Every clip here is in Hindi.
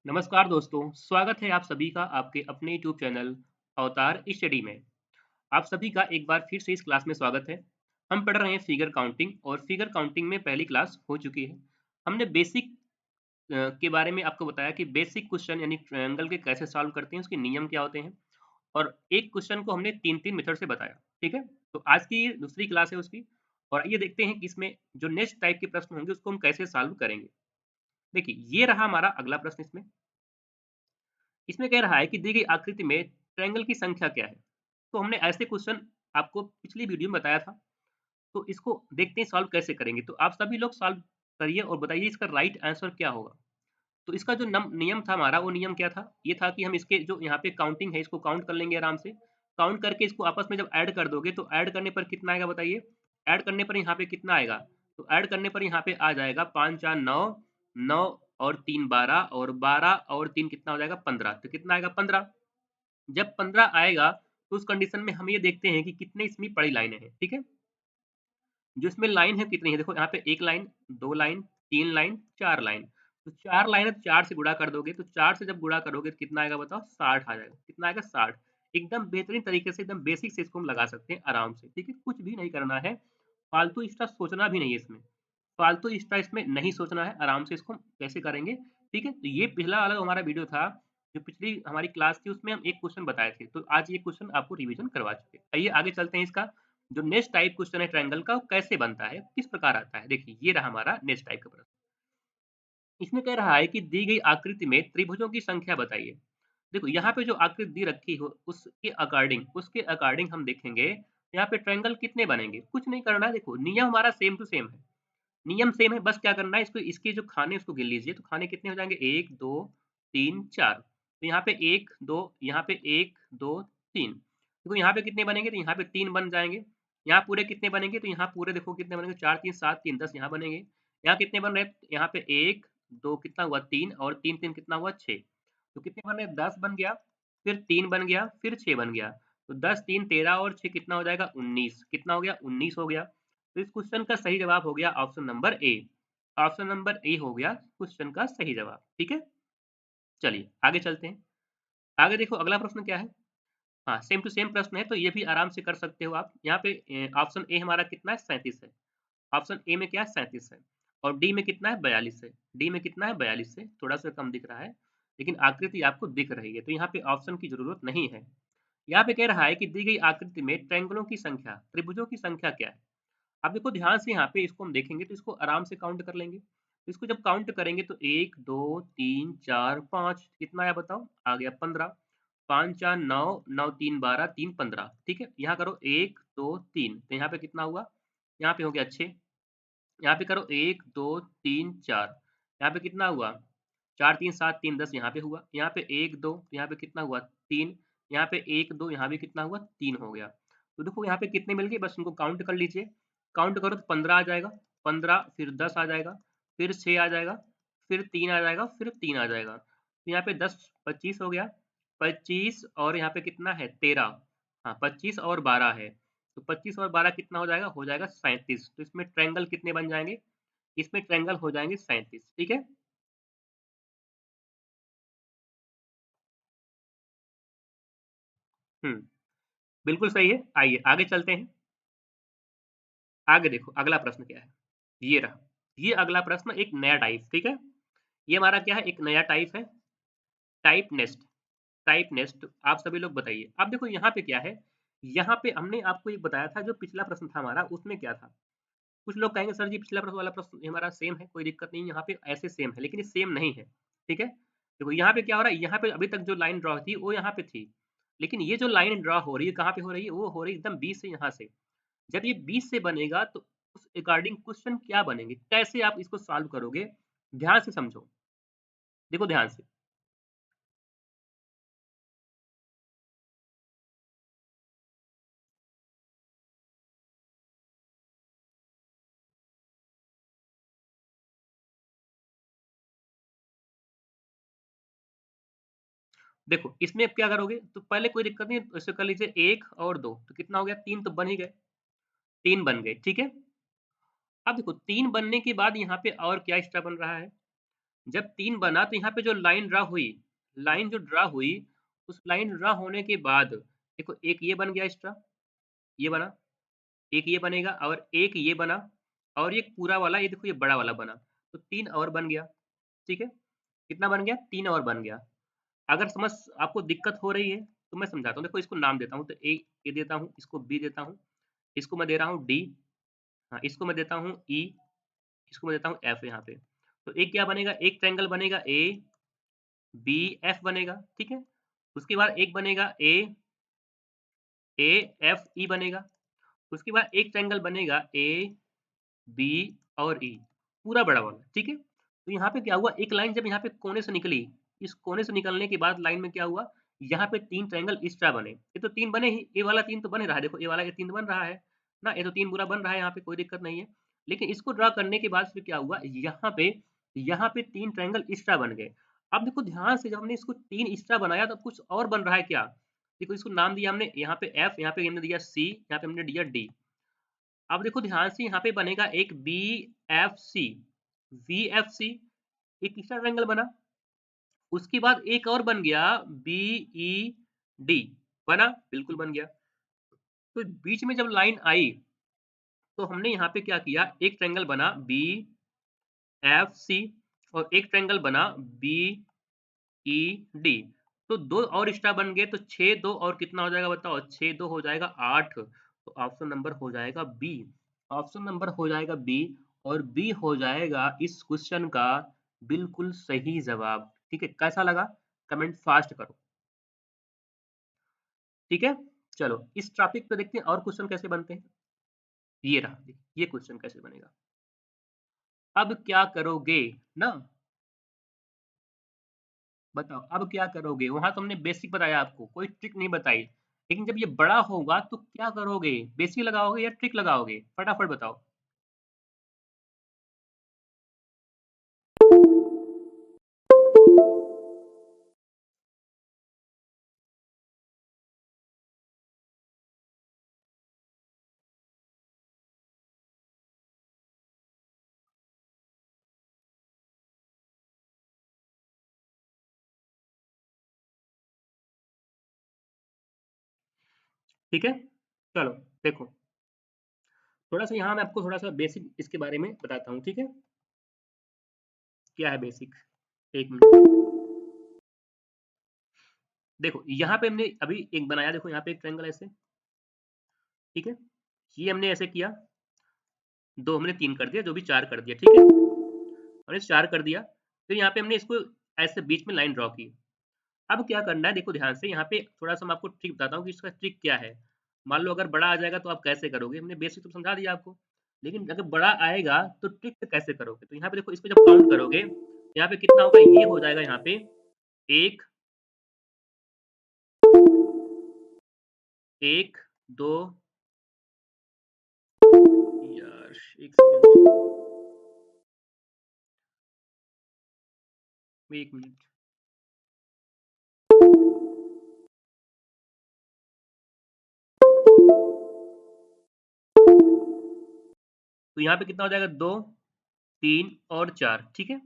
नमस्कार दोस्तों, स्वागत है आप सभी का आपके अपने यूट्यूब चैनल अवतार स्टडी में। आप सभी का एक बार फिर से इस क्लास में स्वागत है। हम पढ़ रहे हैं फिगर काउंटिंग और फिगर काउंटिंग में पहली क्लास हो चुकी है। हमने बेसिक के बारे में आपको बताया कि बेसिक क्वेश्चन यानी ट्रायंगल के कैसे सॉल्व करते हैं, उसके नियम क्या होते हैं और एक क्वेश्चन को हमने 3-3 मेथड से बताया, ठीक है? तो आज की दूसरी क्लास है उसकी और आइए देखते हैं कि इसमें जो नेक्स्ट टाइप के प्रश्न होंगे उसको हम कैसे सॉल्व करेंगे। देखिए, ये रहा हमारा अगला प्रश्न इसमें। इसमें कह रहा है कि दी गई आकृति में ट्रायंगल की संख्या क्या है? तो हमने ऐसे क्वेश्चन आपको पिछली वीडियो में बताया था, तो इसको देखते हैं सॉल्व कैसे करेंगे। तो आप सभी लोग सॉल्व करिए और बताइए इसका राइट आंसर क्या होगा? तो इसका जो नियम था हमारा वो नियम क्या था? ये था कि हम इसके जो यहाँ पे काउंटिंग है इसको काउंट कर लेंगे आराम से। काउंट करके इसको आपस में जब ऐड कर दोगे तो ऐड करने पर कितना आएगा बताइए? ऐड करने पर यहाँ पे कितना आएगा? तो ऐड करने पर यहाँ पे आ जाएगा 5 4 9, 9 और 3 12 और 12 और 3 कितना हो जाएगा 15। तो कितना आएगा 15। जब 15 आएगा तो उस कंडीशन में हम ये देखते हैं कि कितने इसमें बड़ी लाइनें हैं, ठीक है? जो इसमें लाइन है कितनी है? देखो यहाँ पे 1 लाइन, 2 लाइन, 3 लाइन, 4 लाइन। तो 4 लाइन है तो 4 से गुणा कर दोगे, तो 4 से जब गुणा करोगे तो कितना आएगा बताओ? 60 आ जाएगा। कितना आएगा? 60। एकदम बेहतरीन तरीके से एकदम बेसिक से इसको हम लगा सकते हैं आराम से, ठीक है? कुछ भी नहीं करना है, फालतू एक्स्ट्रा सोचना भी नहीं है इसमें। फालतू एक्स्ट्रा इसमें नहीं सोचना है, आराम से इसको हम कैसे करेंगे, ठीक है? तो ये पिछला वाला हमारा वीडियो था, जो पिछली हमारी क्लास थी उसमें हम एक क्वेश्चन बताए थे, तो आज ये क्वेश्चन आपको रिवीजन करवा चुके हैं। आइए आगे चलते हैं इसका जो नेक्स्ट टाइप क्वेश्चन है ट्रायंगल का, वो कैसे बनता है, किस प्रकार आता है? देखिए, ये रहा हमारा नेक्स्ट टाइप का प्रश्न। इसमें कह रहा है कि दी गई आकृति में त्रिभुजों की संख्या बताइए। देखो, यहाँ पे जो आकृति दी रखी हो उसके अकॉर्डिंग हम देखेंगे, यहाँ पे ट्रायंगल कितने बनेंगे? कुछ नहीं करना है, देखो नियम हमारा सेम टू सेम है। नियम सेम है, बस क्या करना है इसको इसके जो खाने उसको गिन लीजिए, तो खाने कितने हो जाएँगे 1, 2, 3, 4। तो यहाँ पे 1, 2 यहाँ पे 1, 2, 3। देखो यहाँ पे कितने बनेंगे? तो यहाँ पे 3 बन जाएँगे। यहाँ पूरे कितने बनेंगे? तो यहाँ पूरे देखो कितने बनेंगे 4, 3, 7, 3, 10 यहाँ बनेंगे। यहाँ कितने बन रहे हैं? यहाँ पे 1, 2 कितना हुआ 3 और 3, 3 कितना हुआ 6। तो कितने बन रहे हैं? 10 बन गया, फिर 3 बन गया, फिर 6 बन गया। तो 10, 3, 13 और 6 कितना हो जाएगा? 19। कितना हो गया? 19 हो गया। तो इस क्वेश्चन का सही जवाब हो गया option number A. Option number A हो गया क्वेश्चन का सही जवाब, ठीक है? चलिए आगे चलते हैं। आगे देखो अगला प्रश्न क्या है? हाँ, सेम टू सेम प्रश्न है तो ये भी आराम से कर सकते हो आप। यहाँ पे ऑप्शन ए हमारा कितना है? 37 है। ऑप्शन ए में क्या है? 37 है और डी में कितना है? 42 है। डी में कितना है? 42 है, थोड़ा-सा कम दिख रहा है, लेकिन आकृति आपको दिख रही है, तो यहाँ पे ऑप्शन की ज़रूरत नहीं है। यहाँ पे कह रहा है कि दी गई आकृति में ट्रायंगलों की संख्या, त्रिभुजों की संख्या क्या है? अब देखो ध्यान से यहाँ पे इसको हम देखेंगे तो इसको आराम से काउंट कर लेंगे। तो इसको जब काउंट करेंगे तो 1, 2, 3, 4, 5 कितना आया बताओ? आ गया 15। 5 4 9, 9 3 12, 3 15 ठीक है? यहाँ करो 1, 2, 3 तो यहाँ पे कितना हुआ? यहाँ पे हो गया 6। यहाँ पे करो 1, 2, 3, 4 यहाँ पे कितना हुआ? 4 3 7 3 10 यहाँ पे हुआ। यहाँ पे 1, 2 यहाँ पे कितना हुआ? 3 यहाँ पे 1, 2 यहाँ भी कितना हुआ? 3 हो गया। तो देखो यहाँ पे कितने मिल गए बस इनको काउंट कर लीजिए। काउंट करो तो 15 आ जाएगा, 15 फिर 10 आ जाएगा, फिर 6 आ जाएगा, फिर 3 आ जाएगा, फिर 3 आ जाएगा। तो यहाँ पे 10 25 हो गया, 25 और यहाँ पे कितना है 13 हाँ, 25 और 12 है। तो 25 और 12 कितना हो जाएगा? हो जाएगा 37। तो इसमें ट्रायंगल कितने बन जाएँगे? इसमें ट्रायंगल हो जाएँगे 37 ठीक है? हुँ, बिल्कुल सही है। आइए आगे चलते हैं। आगे देखो अगला प्रश्न क्या है? ये रहा। ये अगला प्रश्न एक नया टाइप ठीक है? ये हमारा क्या है? एक नया टाइप है, टाइप नेस्ट। टाइप नेस्ट आप सभी लोग बताइए। अब देखो यहाँ पे क्या है? यहाँ पे हमने आपको एक बताया था जो पिछला प्रश्न था हमारा उसमें क्या था? कुछ लोग कहेंगे सर जी पिछला प्रश्न वाला प्रश्न हमारा सेम है, कोई दिक्कत नहीं है, यहाँ पे ऐसे सेम है, लेकिन ये सेम नहीं है, ठीक है? देखो यहाँ पे क्या हो रहा है, यहाँ पे अभी तक जो लाइन ड्रा थी वो यहाँ पे थी, लेकिन ये जो लाइन ड्रा हो रही है कहाँ पे हो रही है? वो हो रही है एकदम बीच से यहाँ से। जब ये बीच से बनेगा तो उस अकॉर्डिंग क्वेश्चन क्या बनेंगे? कैसे आप इसको सॉल्व करोगे? ध्यान से समझो, देखो ध्यान से। देखो इसमें अब क्या करोगे? तो पहले कोई दिक्कत नहीं है, ऐसे कर लीजिए 1 और 2 तो कितना हो गया? 3 तो बन ही गए, 3 बन गए, ठीक है? अब देखो 3 बनने के बाद यहाँ पे और क्या एक्स्ट्रा बन रहा है? जब 3 बना तो यहाँ पे जो लाइन ड्रा हुई, लाइन जो ड्रा हुई, उस लाइन ड्रा होने के बाद देखो एक ये बन गया एक्स्ट्रा, ये बना, एक ये बनेगा और एक ये बना और ये पूरा वाला ये देखो ये बड़ा वाला बना, तो 3 और बन गया, ठीक है? कितना बन गया? 3 और बन गया। अगर समझ आपको दिक्कत हो रही है तो मैं समझाता हूँ। देखो इसको नाम देता हूँ, तो ए देता हूँ, इसको बी देता हूँ, इसको मैं दे रहा हूँ डी, हाँ, इसको मैं देता हूँ ई, इसको मैं देता हूँ एफ यहाँ पे। तो एक क्या बनेगा? एक ट्रायंगल बनेगा ए, बी, एफ बनेगा, ठीक है? उसके बाद एक बनेगा ए, एफ, ई बनेगा। उसके बाद एक ट्रायंगल बनेगा ए, बी और ई, पूरा बड़ा वाला, ठीक है? तो यहाँ पे क्या हुआ, एक लाइन जब यहाँ पे कोने से निकली, इस कोने से निकलने के बाद लाइन में क्या हुआ, यहाँ पे 3 ट्रायंगल इस तरह बने। ये तो 3 बने ही, ये वाला 3 तो बन ही रहा है, देखो ये वाला ये 3 बन रहा है ना, ये तो 3 पूरा बन रहा है यहाँ पे, कोई दिक्कत नहीं है। लेकिन इसको ड्रा करने के बाद फिर क्या हुआ, यहाँ पे 3 ट्रायंगल इस तरह बन गए। अब देखो ध्यान से, जब हमने इसको 3 इस तरह बनाया तो कुछ और बन रहा है क्या? देखो इसको नाम दिया हमने, यहाँ पे एफ, यहाँ पे हमने दिया सी, यहाँ पे हमने दिया डी। अब देखो ध्यान से, यहाँ पे बनेगा एक B F C, V F C, एक तीसरा ट्रायंगल बना। उसके बाद एक और बन गया बी ई डी, बना, बिल्कुल बन गया। तो बीच में जब लाइन आई तो हमने यहाँ पे क्या किया, एक ट्रायंगल बना बी एफ सी और एक ट्रायंगल बना बी ई डी। तो 2 और एक्स्ट्रा बन गए, तो 6 2 और कितना हो जाएगा बताओ? 6 2 हो जाएगा 8। तो ऑप्शन नंबर हो जाएगा बी। ऑप्शन नंबर हो जाएगा बी, और बी हो जाएगा इस क्वेश्चन का बिल्कुल सही जवाब। ठीक है, कैसा लगा? कमेंट फास्ट करो। ठीक है, चलो इस टॉपिक पे देखते हैं और क्वेश्चन कैसे बनते हैं। ये रहा, ये क्वेश्चन कैसे बनेगा। अब क्या करोगे ना, बताओ अब क्या करोगे? वहां तो हमने बेसिक बताया आपको, कोई ट्रिक नहीं बताई। लेकिन जब ये बड़ा होगा तो क्या करोगे? बेसिक लगाओगे या ट्रिक लगाओगे? फटाफट बताओ। ठीक है, चलो देखो, थोड़ा सा यहाँ मैं आपको थोड़ा सा बेसिक इसके बारे में बताता हूँ। ठीक है, क्या है बेसिक, एक मिनट। देखो यहाँ पे हमने अभी एक बनाया, देखो यहाँ पे एक ट्रायंगल ऐसे, ठीक है, ये हमने ऐसे किया, 2 हमने 3 कर दिया, जो भी 4 कर दिया, ठीक है, हमने 4 कर दिया। फिर यहाँ पे हमने इसको ऐसे बीच में लाइन ड्रॉ की। अब क्या करना है, देखो ध्यान से, यहाँ पे थोड़ा-सा मैं आपको ट्रिक बताता हूँ कि इसका ट्रिक क्या है। मान लो अगर बड़ा आ जाएगा तो आप कैसे करोगे? हमने बेसिक तो समझा दिया आपको। लेकिन अगर बड़ा आएगा तो ट्रिक से कैसे करोगे? तो यहाँ पे देखो, इसको जब काउंट करोगे, यहाँ पे कितना होगा? ये हो जाएगा यहाँ पे 1, 2, यार 1 सेकंड, 1 मिनट। तो यहाँ पे कितना हो जाएगा? 2, 3 और 4, ठीक है?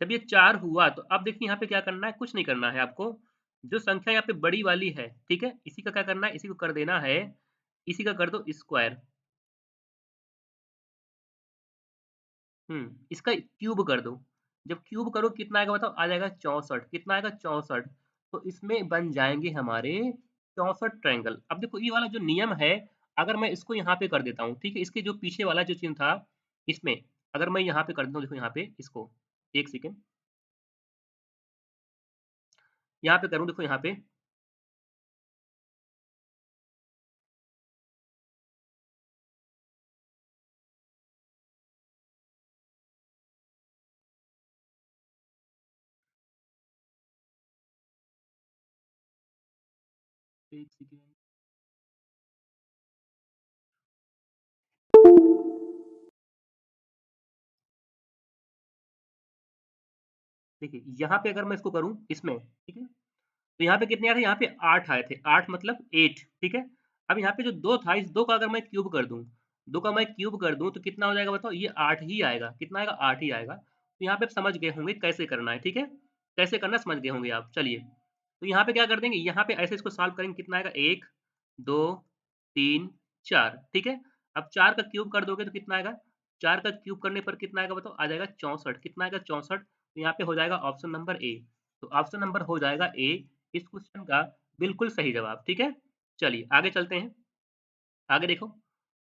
जब ये 4 हुआ तो अब देखिए यहाँ पे क्या करना है, कुछ नहीं करना है आपको। जो संख्या यहाँ पे बड़ी वाली है, ठीक है? इसी का क्या करना है, इसी को कर देना है, इसी का कर दो स्क्वायर। इसका क्यूब कर दो। जब क्यूब करो कितना आएगा बताओ? आ जाएगा 64। कितना आएगा? 64। तो इसमें बन जाएँगे हमारे 64 ट्रायंगल। अब देखो ये वाला जो नियम है, अगर मैं इसको यहाँ पे कर देता हूँ, ठीक है? इसके जो पीछे वाला जो चिन्ह था, इसमें अगर मैं यहाँ पे कर देता हूँ, देखो यहाँ पे इसको, 1 सेकंड, यहाँ पे करूँ, देखो यहाँ पे, 1 सेकंड, देखिए यहाँ पे अगर मैं इसको करूँ इसमें, ठीक है? तो यहाँ पे कितने आए थे? यहाँ पे 8 आए थे, 8 मतलब 8, ठीक है? अब यहाँ पे जो 2 था, इस 2 का अगर मैं क्यूब कर दूँ, 2 का मैं क्यूब कर दूँ तो कितना हो जाएगा बताओ? ये 8 ही आएगा। कितना आएगा? 8 ही आएगा। तो यहाँ पे आप समझ गए होंगे कैसे करना है, ठीक है? कैसे करना समझ गए होंगे आप। चलिए, तो यहाँ पे क्या कर देंगे, यहाँ पे ऐसे इसको सॉल्व करेंगे, कितना आएगा 1, 2, 3, 4, ठीक है? अब 4 का क्यूब कर दोगे तो कितना आएगा? 4 का क्यूब करने पर कितना आएगा बताओ? आ जाएगा 64, कितना आएगा 64, तो यहाँ पे हो जाएगा ऑप्शन नंबर ए। तो ऑप्शन नंबर हो जाएगा ए इस क्वेश्चन का बिल्कुल सही जवाब, ठीक है? चलिए आगे चलते हैं। आगे देखो,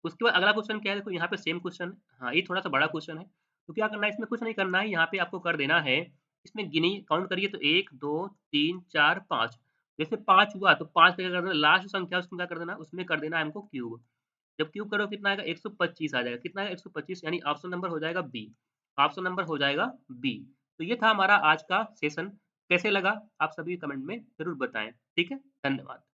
उसके बाद अगला क्वेश्चन क्या है, देखो यहाँ पे सेम क्वेश्चन है। हाँ, ये थोड़ा-सा बड़ा क्वेश्चन है। तो क्या करना है, इसमें कुछ नहीं करना है, यहाँ पे आपको कर देना है, इसमें गिनिए, काउंट करिए तो 1, 2, 3, 4, 5। जैसे 5 हुआ तो 5 का क्या कर देना, लास्ट संख्या उसमें क्या कर देना, उसमें कर देना है हमको क्यूब। जब क्यूब करोगे कितना आएगा, 125 आ जाएगा। कितना आएगा 125, यानी ऑप्शन नंबर हो जाएगा बी। ऑप्शन नंबर हो जाएगा बी। तो ये था हमारा आज का सेशन। कैसे लगा आप सभी कमेंट में ज़रूर बताएँ। ठीक है? धन्यवाद।